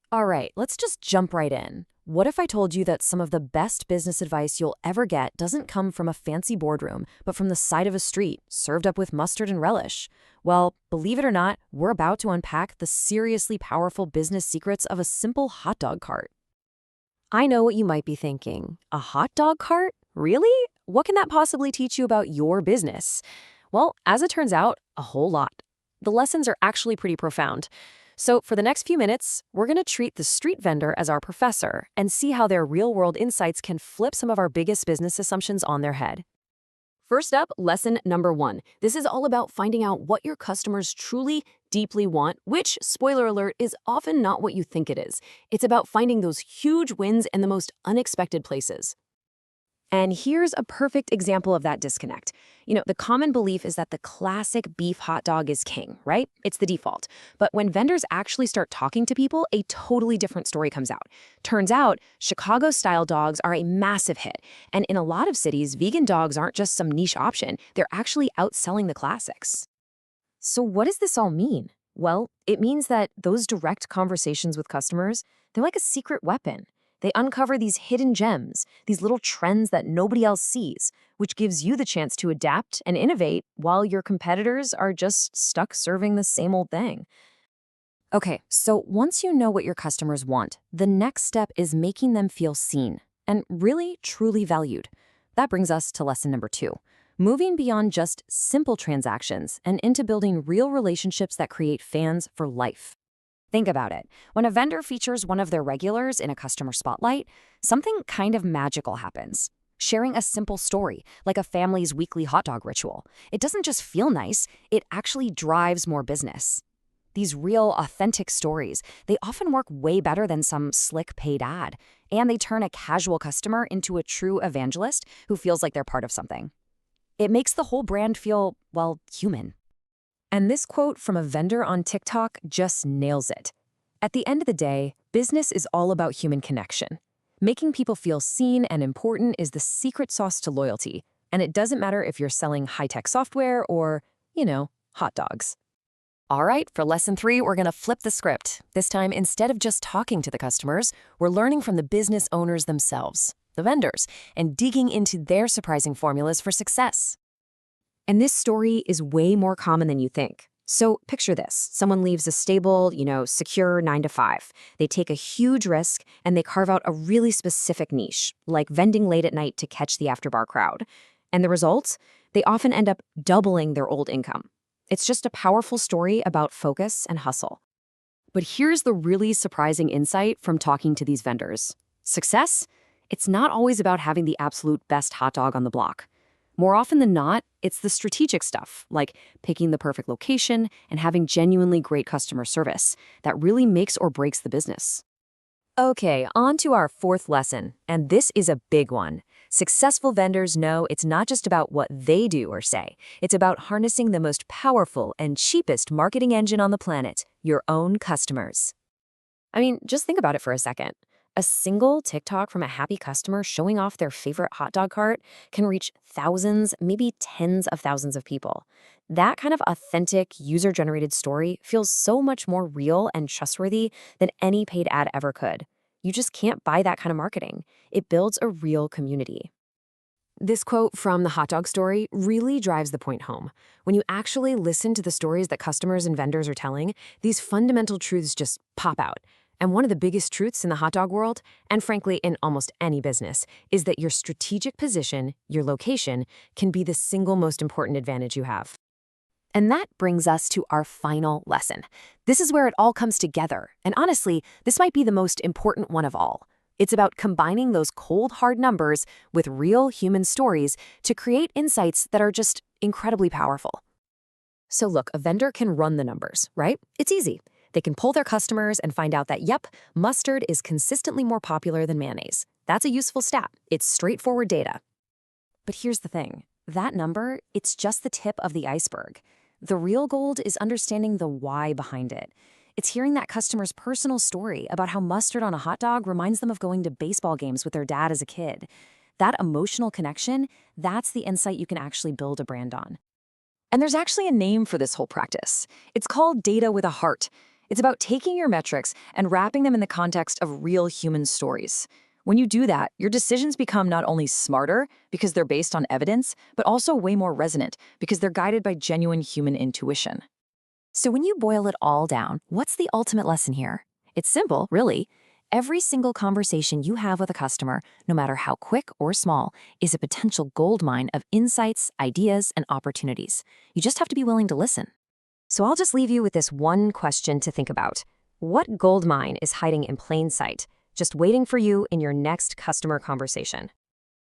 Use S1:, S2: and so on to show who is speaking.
S1: All right, let's just jump right in. What if I told you that some of the best business advice you'll ever get doesn't come from a fancy boardroom, but from the side of a street, served up with mustard and relish? Well, believe it or not, we're about to unpack the seriously powerful business secrets of a simple hot dog cart. I know what you might be thinking. A hot dog cart? Really? What can that possibly teach you about your business? Well, as it turns out, a whole lot. The lessons are actually pretty profound. So, for the next few minutes, we're going to treat the street vendor as our professor and see how their real world insights can flip some of our biggest business assumptions on their head. First up, lesson number 1. This is all about finding out what your customers truly, deeply want, which, spoiler alert, is often not what you think it is. It's about finding those huge wins in the most unexpected places. And here's a perfect example of that disconnect. The common belief is that the classic beef hot dog is king, right? It's the default. But when vendors actually start talking to people, a totally different story comes out. Turns out, Chicago-style dogs are a massive hit. And in a lot of cities, vegan dogs aren't just some niche option. They're actually outselling the classics. So what does this all mean? Well, it means that those direct conversations with customers, they're like a secret weapon. They uncover these hidden gems, these little trends that nobody else sees, which gives you the chance to adapt and innovate while your competitors are just stuck serving the same old thing. Okay, so once you know what your customers want, the next step is making them feel seen and really, truly valued. That brings us to lesson number 2, moving beyond just simple transactions and into building real relationships that create fans for life. Think about it. When a vendor features one of their regulars in a customer spotlight, something kind of magical happens. Sharing a simple story, like a family's weekly hot dog ritual, it doesn't just feel nice, it actually drives more business. These real, authentic stories, they often work way better than some slick paid ad, and they turn a casual customer into a true evangelist who feels like they're part of something. It makes the whole brand feel, well, human. And this quote from a vendor on TikTok just nails it. At the end of the day, business is all about human connection. Making people feel seen and important is the secret sauce to loyalty, and it doesn't matter if you're selling high-tech software or, hot dogs. All right, for lesson 3, we're going to flip the script. This time, instead of just talking to the customers, we're learning from the business owners themselves, the vendors, and digging into their surprising formulas for success. And this story is way more common than you think. So picture this. Someone leaves a stable, secure 9 to 5. They take a huge risk and they carve out a really specific niche, like vending late at night to catch the afterbar crowd. And the result? They often end up doubling their old income. It's just a powerful story about focus and hustle. But here's the really surprising insight from talking to these vendors. Success? It's not always about having the absolute best hot dog on the block. More often than not, it's the strategic stuff, like picking the perfect location and having genuinely great customer service, that really makes or breaks the business. Okay, on to our 4th lesson, and this is a big one. Successful vendors know it's not just about what they do or say. It's about harnessing the most powerful and cheapest marketing engine on the planet, your own customers. I mean, just think about it for a second. A single TikTok from a happy customer showing off their favorite hot dog cart can reach thousands, maybe tens of thousands of people. That kind of authentic, user-generated story feels so much more real and trustworthy than any paid ad ever could. You just can't buy that kind of marketing. It builds a real community. This quote from the hot dog story really drives the point home. When you actually listen to the stories that customers and vendors are telling, these fundamental truths just pop out. And one of the biggest truths in the hot dog world, and frankly in almost any business, is that your strategic position, your location, can be the single most important advantage you have. And that brings us to our final lesson. This is where it all comes together, and honestly, this might be the most important one of all. It's about combining those cold, hard numbers with real human stories to create insights that are just incredibly powerful. So look, a vendor can run the numbers, right? It's easy. They can poll their customers and find out that, yep, mustard is consistently more popular than mayonnaise. That's a useful stat. It's straightforward data. But here's the thing. That number, it's just the tip of the iceberg. The real gold is understanding the why behind it. It's hearing that customer's personal story about how mustard on a hot dog reminds them of going to baseball games with their dad as a kid. That emotional connection, that's the insight you can actually build a brand on. And there's actually a name for this whole practice. It's called data with a heart. It's about taking your metrics and wrapping them in the context of real human stories. When you do that, your decisions become not only smarter because they're based on evidence, but also way more resonant because they're guided by genuine human intuition. So when you boil it all down, what's the ultimate lesson here? It's simple, really. Every single conversation you have with a customer, no matter how quick or small, is a potential goldmine of insights, ideas, and opportunities. You just have to be willing to listen. So I'll just leave you with this one question to think about. What goldmine is hiding in plain sight, just waiting for you in your next customer conversation?